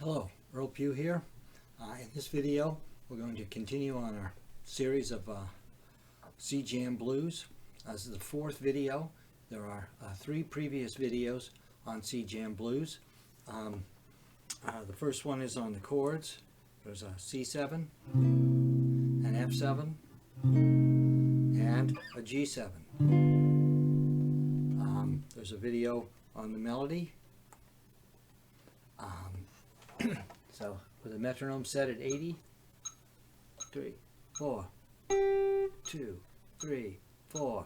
Hello, Earl Pugh here. In this video, we're going to continue on our series of C Jam Blues. This is the fourth video. There are three previous videos on C Jam Blues. The first one is on the chords. There's a C7, an F7, and a G7. There's a video on the melody. So with a metronome set at 80, 3, 4, 2, 3, 4.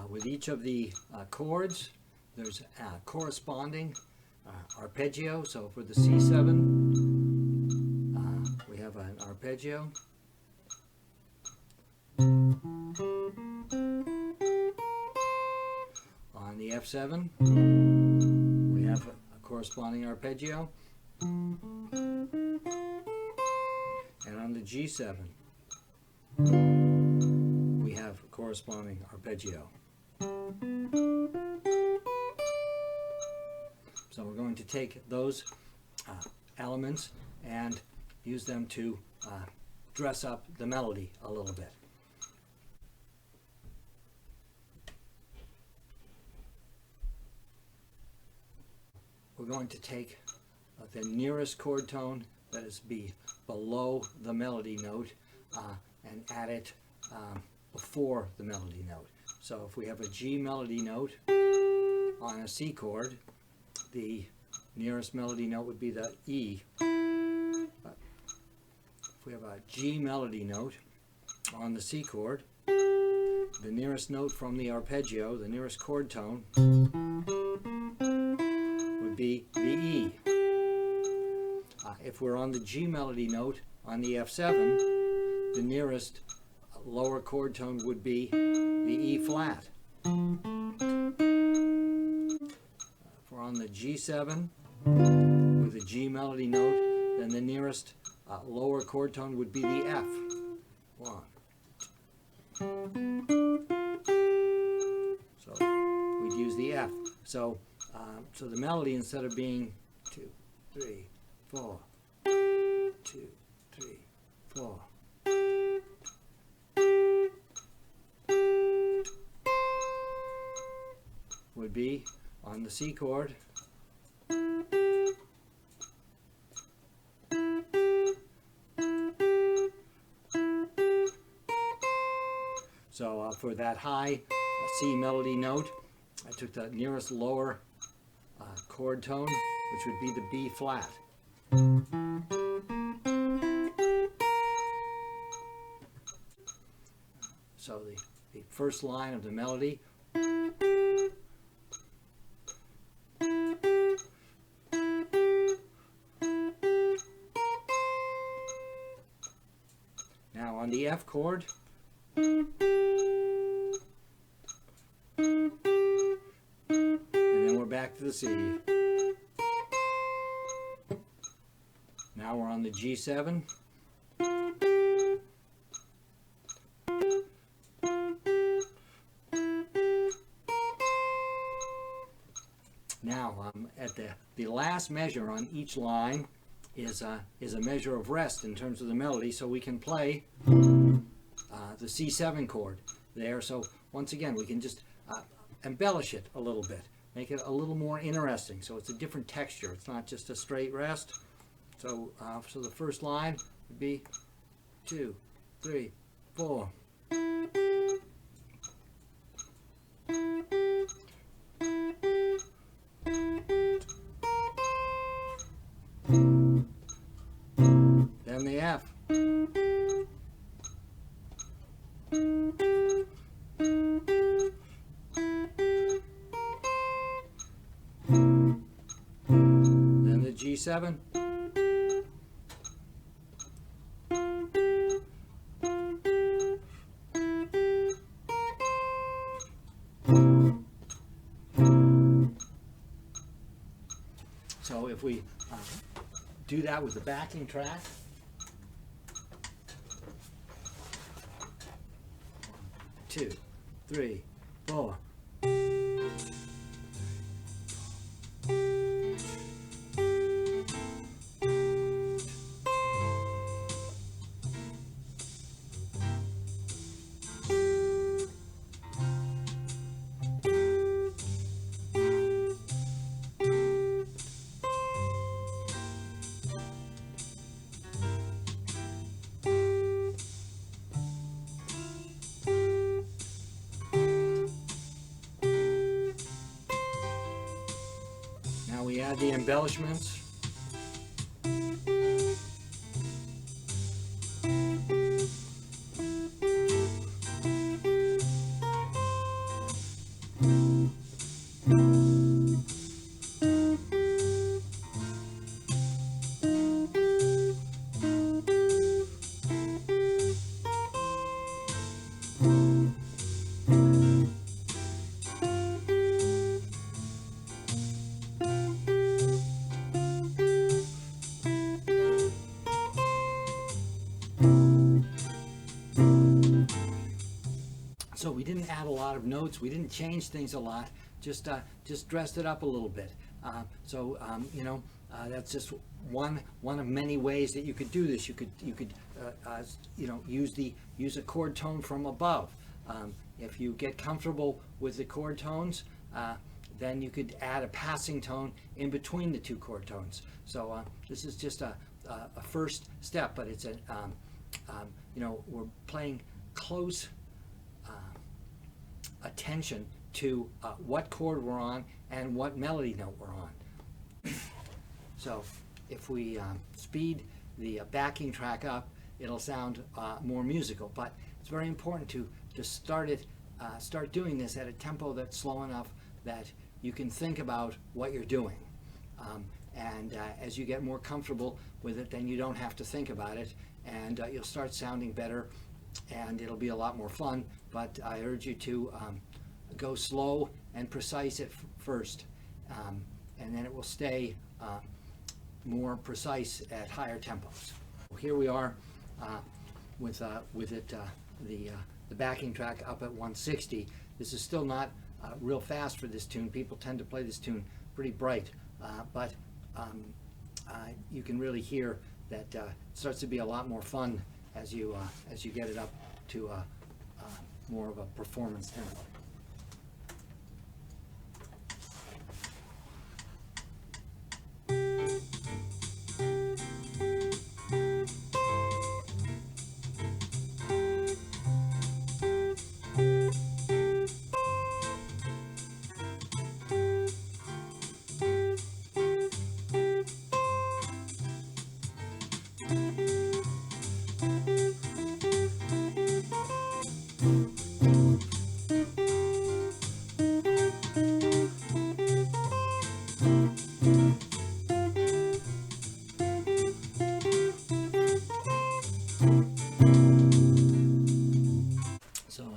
With each of the chords, there's a corresponding arpeggio. So for the C7, we have an arpeggio. On the F7, we have a corresponding arpeggio. And on the G7, we have a corresponding arpeggio. So we're going to take those elements and use them to dress up the melody a little bit. We're going to take the nearest chord tone that is below the melody note and add it before the melody note. So if we have a G melody note on a C chord, the nearest melody note would be the E. But if we have a G melody note on the C chord, the nearest note from the arpeggio, the nearest chord tone, would be the E. If we're on the G melody note on the F7, the nearest lower chord tone would be the E flat. If we're on the G7 with a G melody note, then the nearest lower chord tone would be the F. 1. So we'd use the F. So the melody, instead of being 2, 3, 4, 2, 3, 4. Would be on the C chord. So for that high C melody note, I took the nearest lower chord tone, which would be the B flat. So the first line of the melody . Now on the F chord, and then we're back to the C. Now we're on the G7. Now at the last measure on each line is a measure of rest in terms of the melody, so we can play the C7 chord there. So once again, we can just embellish it a little bit, make it a little more interesting, so it's a different texture. It's not just a straight rest. So so the first line would be 2, 3, 4. Then the F. G7. So if we do that with the backing track, 2, 3, 4. Now we add the embellishments. So we didn't add a lot of notes, we didn't change things a lot, just dressed it up a little bit. You know, that's just one of many ways that you could do this. You could you know, use a chord tone from above. If you get comfortable with the chord tones, then you could add a passing tone in between the two chord tones. So this is just a first step, but it's a you know, we're playing close attention to what chord we're on and what melody note we're on. So if we speed the backing track up, it'll sound more musical, but it's very important to start doing this at a tempo that's slow enough that you can think about what you're doing. As you get more comfortable with it, then you don't have to think about it, and you'll start sounding better, and it'll be a lot more fun. But I urge you to go slow and precise at first, and then it will stay more precise at higher tempos. Here we are with the backing track up at 160. This is still not real fast for this tune. People tend to play this tune pretty bright, but you can really hear that it starts to be a lot more fun as you get it up to more of a performance tempo.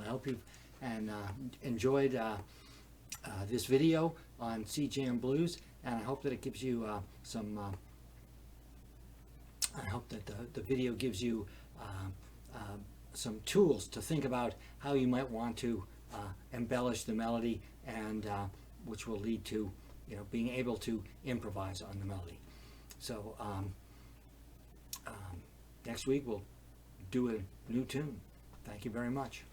Hope you've enjoyed this video on C Jam Blues, and I hope that it gives you I hope that the video gives you some tools to think about how you might want to embellish the melody, and which will lead to, you know, being able to improvise on the melody. So next week we'll do a new tune. Thank you very much.